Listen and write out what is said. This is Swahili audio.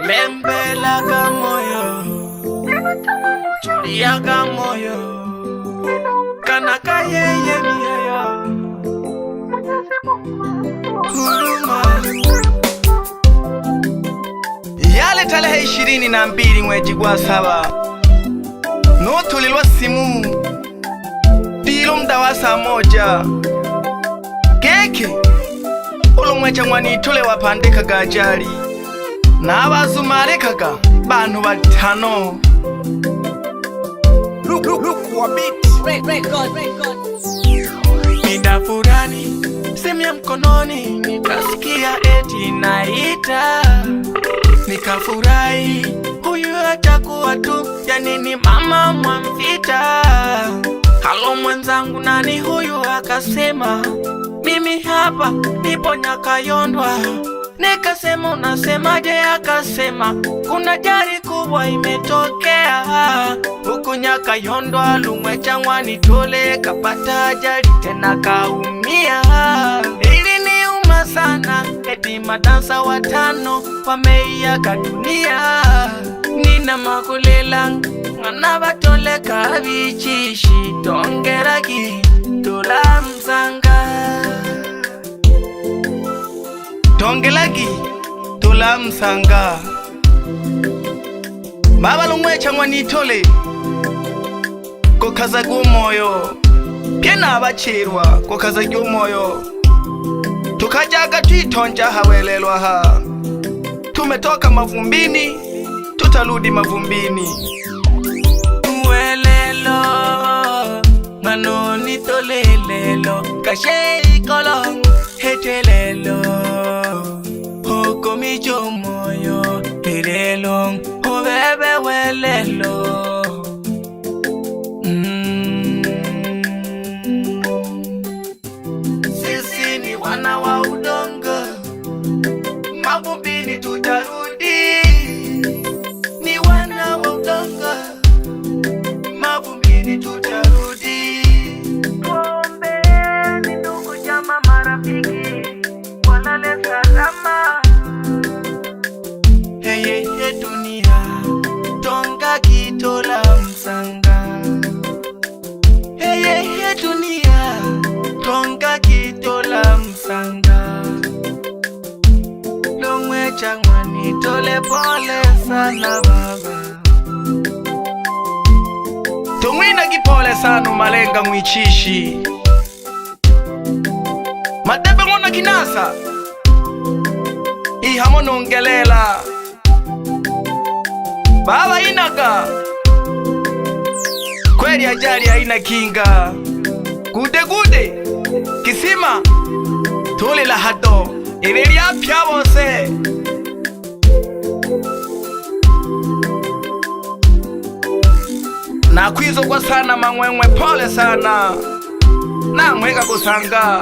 Bembelaga moyo, churiaga moyo, kanaka yeye miya huruma. Yale tarehe 22 mwezi gwa saba notulilwa simu dilo mda wa saa 1 keke ulumwecha mwanitule wapandikaga ajali n'abazumarekaga bantu 5. Mida fulani simu ya mkononi nikasikia eti naita, nikafurahi, huyu atakuwa tu yani mama Mwamvita. Halo mwenzangu, nani huyu? Akasema mimi hapa nipo Nyakayondwa. Nikasema unasemaje? Akasema kuna ajali kubwa imetokea huku Nyakayondwa, Lumwecha Mwanitole kapata ajali tena kaumia. Iliniuma sana, eti madansa 5 wameiaga dunia. Nina makulela ngana batole kabichishi tongeragi dola msanga, tongelagi dola msanga. Baba Lumwecha Mwanitole kokaza gumoyo pyena abachirwa kokaza gumoyo, tukajaga twitonja hawelelwa ha. Tumetoka mavumbini tutarudi mavumbini. Welelo manoni tolelelo kashei kolong hetelelo hoko mijo moyo helelo hobebe welelo. Sisi ni wana wa udongo, mavumbini tutarudi. Ni wana wa udongo, mavumbini tutarudi. Ombeni ndugu jamaa marafiki walale salama. Hey dunia tonga kitola msanga. Hey dunia tonga kitola msanga. Lumwecha Mwanitole pole sana baba. Tumwina kipole sana malenga mwichishi madebe ngona kinasa ihamo nongelela baba inaga kweli ajali haina kinga. Gude kisima tuli la hado ilili apya bose. Nakwizogwa sana mangwengwe pole sana namweka kusanga.